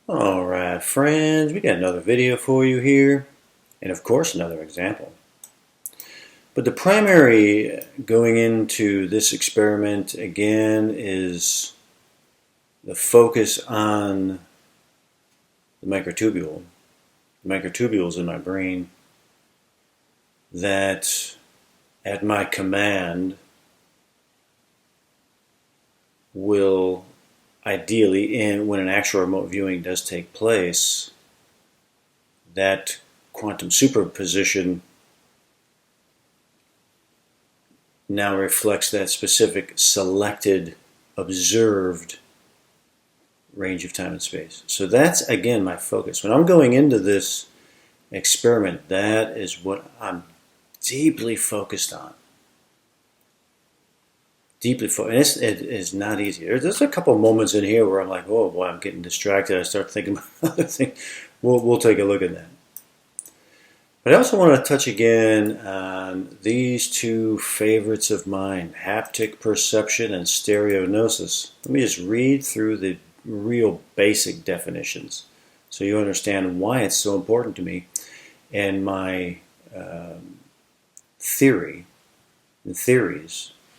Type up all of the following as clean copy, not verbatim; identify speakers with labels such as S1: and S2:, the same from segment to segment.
S1: Alright friends, we got another video for you here, and of course another example. But the primary going into this experiment again is the focus on the microtubules in my brain that at my command will ideally, when an actual remote viewing does take place, that quantum superposition now reflects that specific selected, observed range of time and space. So that's, again, my focus. When I'm going into this experiment, that is what I'm deeply focused on. Deeply focused. It is not easy. There's a couple moments in here where I'm like, oh boy, I'm getting distracted. I start thinking about other things. We'll take a look at that. But I also want to touch again on these two favorites of mine, haptic perception and stereognosis. Let me just read through the real basic definitions so you understand why it's so important to me and my theories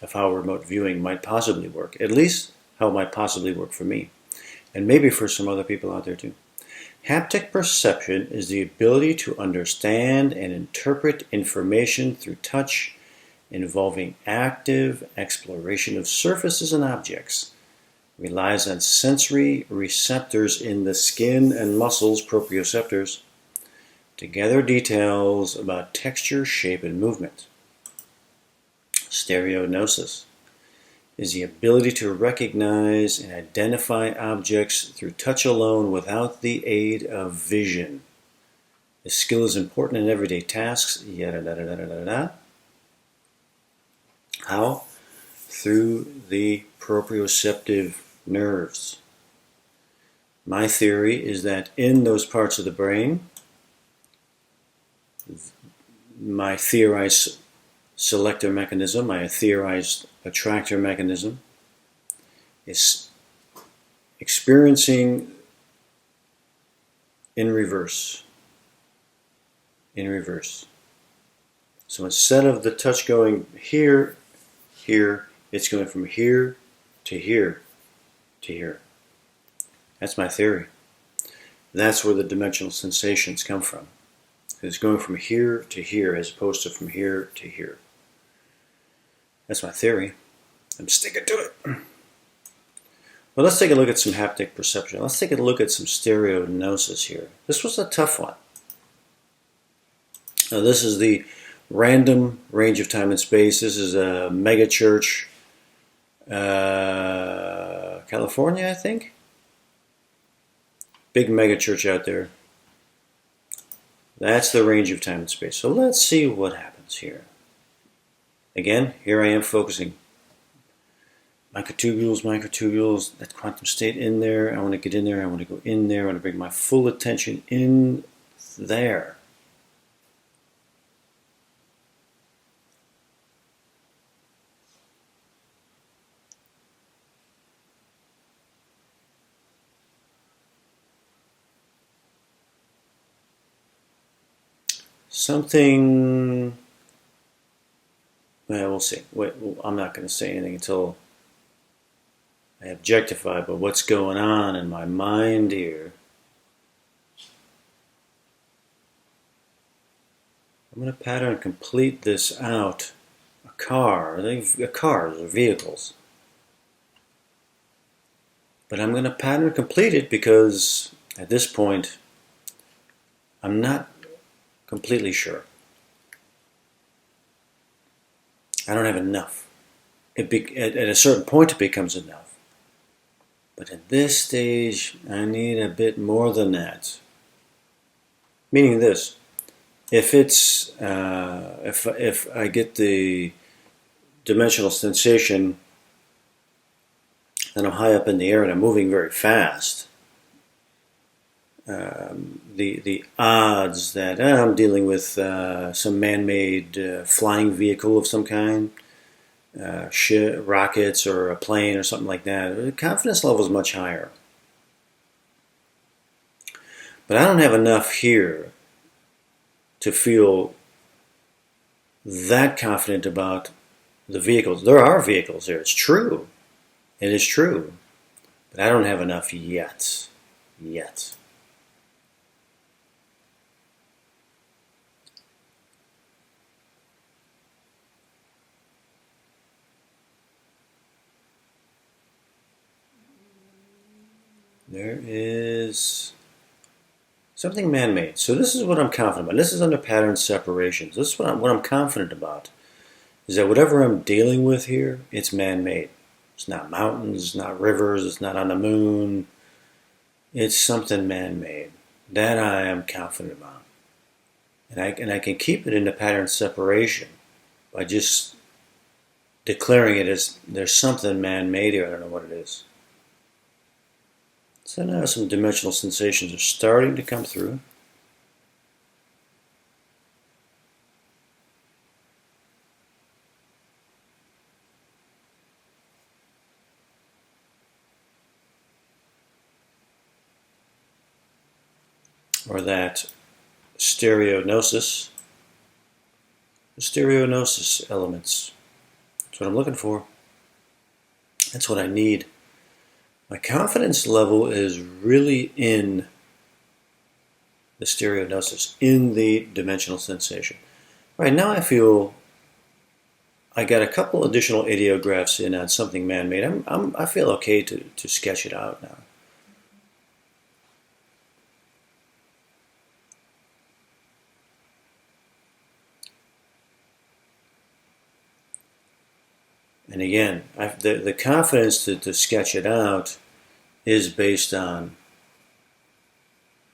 S1: of how remote viewing might possibly work, at least how it might possibly work for me, and maybe for some other people out there too. Haptic perception is the ability to understand and interpret information through touch, involving active exploration of surfaces and objects. It relies on sensory receptors in the skin and muscles, proprioceptors, to gather details about texture, shape, and movement. Stereognosis is the ability to recognize and identify objects through touch alone without the aid of vision. This skill is important in everyday tasks. How? Through the proprioceptive nerves. My theory is that in those parts of the brain, my theorized selector mechanism, my theorized attractor mechanism, is experiencing in reverse. In reverse. So instead of the touch going here, here, it's going from here to here to here. That's my theory. That's where the dimensional sensations come from. It's going from here to here as opposed to from here to here. That's my theory. I'm sticking to it. Well, let's take a look at some haptic perception. Let's take a look at some stereognosis here. This was a tough one. Now, this is the random range of time and space. This is a mega church, California, I think. Big mega church out there. That's the range of time and space. So let's see what happens here. Again, here I am focusing. Microtubules, that quantum state in there. I want to get in there. I want to go in there. I want to bring my full attention in there. Something, well, we'll see. I'm not going to say anything until I objectify, but what's going on in my mind here? I'm going to pattern complete this out. Cars or vehicles. But I'm going to pattern complete it because at this point, I'm not completely sure. I don't have enough. At a certain point it becomes enough. But at this stage, I need a bit more than that. Meaning this, if it's, if I get the dimensional sensation and I'm high up in the air and I'm moving very fast, the odds that I'm dealing with some man-made flying vehicle of some kind, rockets or a plane or something like that, the confidence level is much higher. But I don't have enough here to feel that confident about the vehicles. There are vehicles there. It's true. It is true. But I don't have enough yet. Yet. There is something man-made. So this is what I'm confident about. This is under pattern separations. This is what I'm confident about. Is that whatever I'm dealing with here, it's man-made. It's not mountains, it's not rivers, it's not on the moon. It's something man-made. That I am confident about. And I can keep it in the pattern separation by just declaring it as there's something man-made here. I don't know what it is. So now some dimensional sensations are starting to come through. Or that stereognosis. The stereognosis elements. That's what I'm looking for. That's what I need. My confidence level is really in the stereognosis, in the dimensional sensation. Right now I feel I got a couple additional ideographs in on something man-made. I feel okay to sketch it out now. And again, the confidence to sketch it out is based on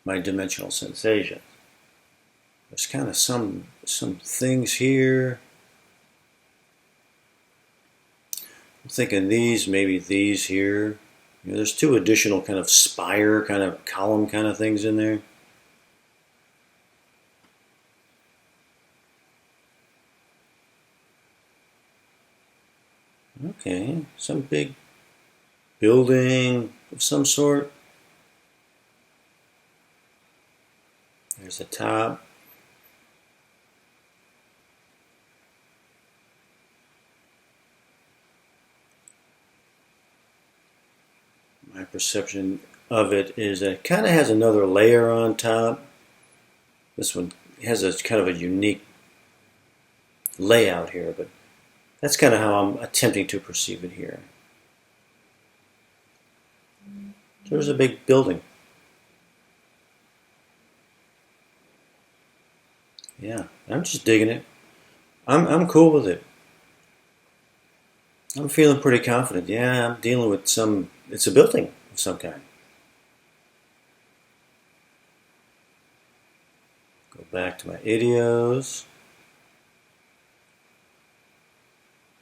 S1: my dimensional sensation. There's kind of some things here. I'm thinking these, maybe these here. You know, there's two additional kind of spire, kind of column kind of things in there. Okay, some big building of some sort. There's the top. My perception of it is that it kind of has another layer on top. This one has a kind of a unique layout here, but that's kind of how I'm attempting to perceive it here. There's a big building. Yeah, I'm just digging it. I'm cool with it. I'm feeling pretty confident. Yeah, I'm dealing with it's a building of some kind. Go back to my ideos.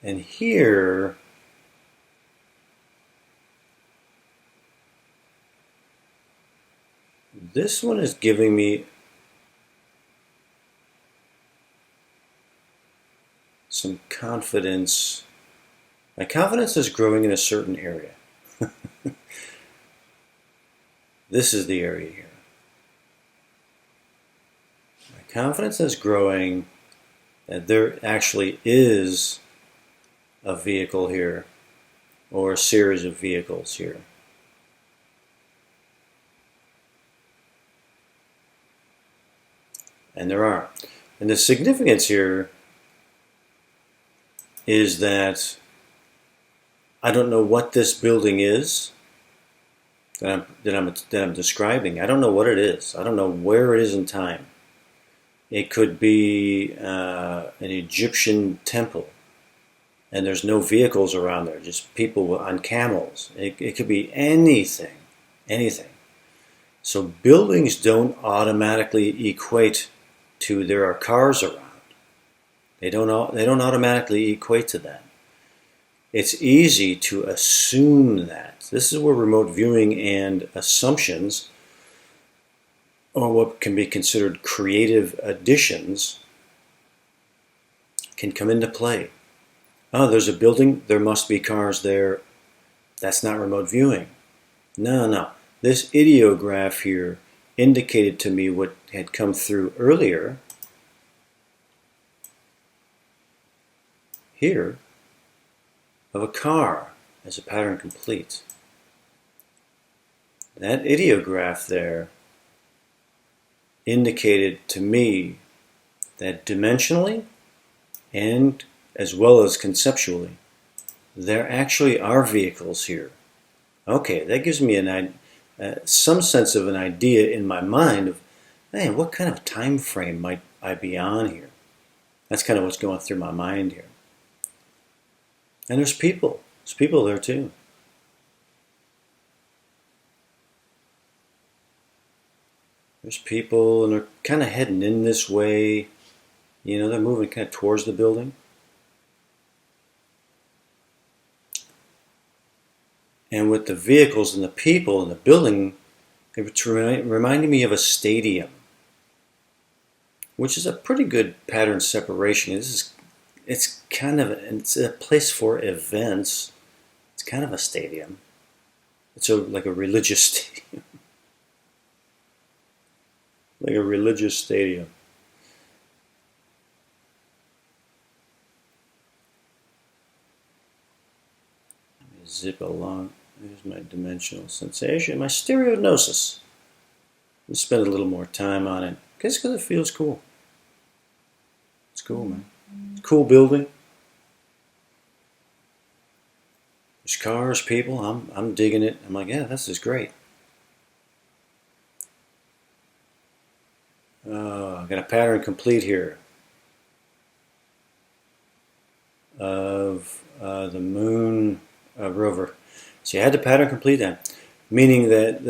S1: And here, this one is giving me some confidence. My confidence is growing in a certain area. This is the area here. My confidence is growing that there actually is a vehicle here, or a series of vehicles here. And there are. And the significance here is that I don't know what this building is that I'm describing. I don't know what it is. I don't know where it is in time. It could be an Egyptian temple, and there's no vehicles around there, just people on camels. It could be anything, anything. So buildings don't automatically equate to there are cars around. They don't automatically equate to that. It's easy to assume that. This is where remote viewing and assumptions, or what can be considered creative additions, can come into play. Oh, there's a building, there must be cars there. That's not remote viewing. No. This ideograph here indicated to me what had come through earlier here of a car as a pattern complete. That ideograph there indicated to me that dimensionally and as well as conceptually, there actually are vehicles here. Okay, that gives me some sense of an idea in my mind of, man, what kind of time frame might I be on here? That's kind of what's going through my mind here. And there's people. There's people there too. There's people, and they're kind of heading in this way. You know, they're moving kind of towards the building. And with the vehicles and the people and the building, it reminded me of a stadium, which is a pretty good pattern separation. It's a place for events. It's kind of a stadium. It's like a religious stadium. Like a religious stadium. Let me zip along. There's my dimensional sensation, my stereognosis. Let's spend a little more time on it, just because it feels cool. It's cool, man. It's a cool building. There's cars, people. I'm digging it. I'm like, yeah, this is great. I got a pattern complete here of the moon rover. So you had the pattern complete then, meaning that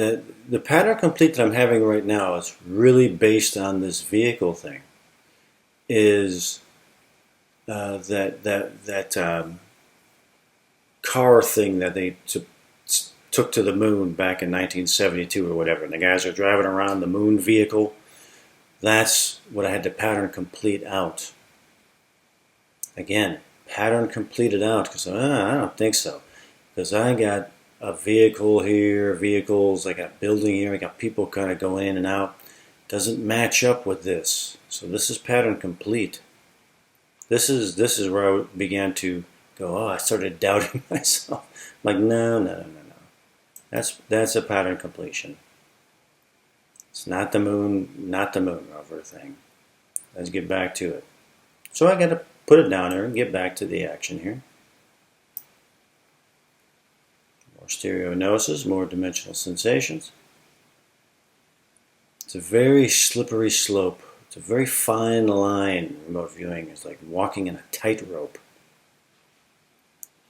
S1: the pattern complete that I'm having right now is really based on this vehicle thing. Is that car thing that they took to the moon back in 1972 or whatever, and the guys are driving around the moon vehicle. That's what I had to pattern complete out. Again, pattern completed out because I don't think so. Because I got a vehicle here, vehicles, I got building here, I got people kind of going in and out. Doesn't match up with this. So this is pattern complete. This is where I began to go, I started doubting myself. Like, no. That's a pattern completion. It's not the moon rover thing. Let's get back to it. So I got to put it down there and get back to the action here. More stereognosis, more dimensional sensations. It's a very slippery slope. It's a very fine line, remote viewing. It's like walking in a tightrope.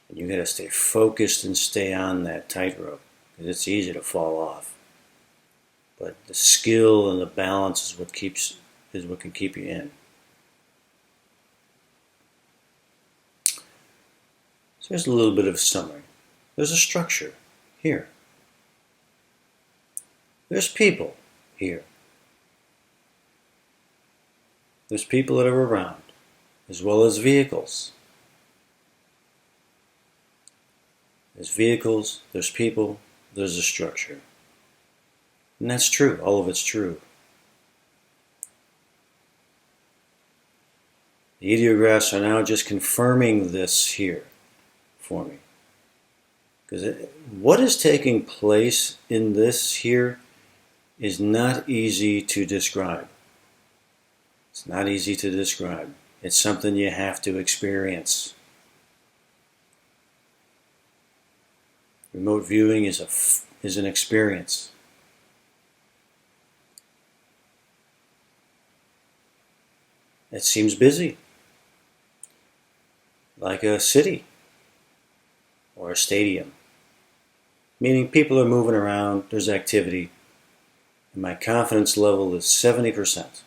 S1: And you got to stay focused and stay on that tightrope, because it's easy to fall off. But the skill and the balance is what can keep you in. So here's a little bit of a summary. There's a structure here. There's people here. There's people that are around, as well as vehicles. There's vehicles, there's people, there's a structure. And that's true. All of it's true. The ideographs are now just confirming this here for me. Because what is taking place in this here is not easy to describe. It's not easy to describe. It's something you have to experience. Remote viewing is an experience. It seems busy, like a city or a stadium, meaning people are moving around, there's activity, and my confidence level is 70%.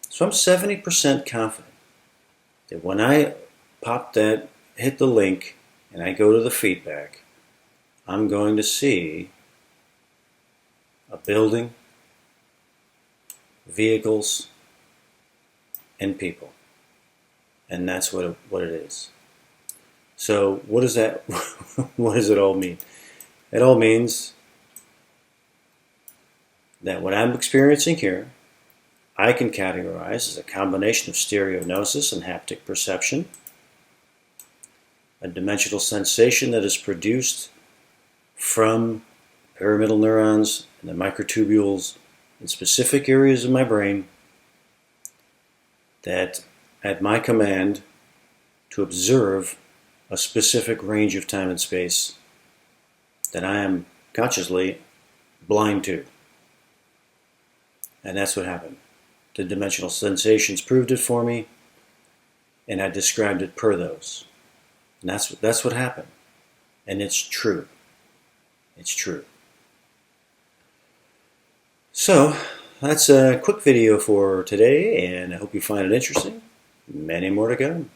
S1: So I'm 70% confident that when I hit the link, and I go to the feedback, I'm going to see a building, vehicles, and people. And that's what it is. So what does it all mean? It all means that what I'm experiencing here, I can categorize as a combination of stereognosis and haptic perception, a dimensional sensation that is produced from pyramidal neurons and the microtubules in specific areas of my brain that, at my command, to observe a specific range of time and space that I am consciously blind to. And that's what happened. The dimensional sensations proved it for me, and I described it per those. And that's what happened. And it's true. It's true. So, that's a quick video for today, and I hope you find it interesting. Many more to come.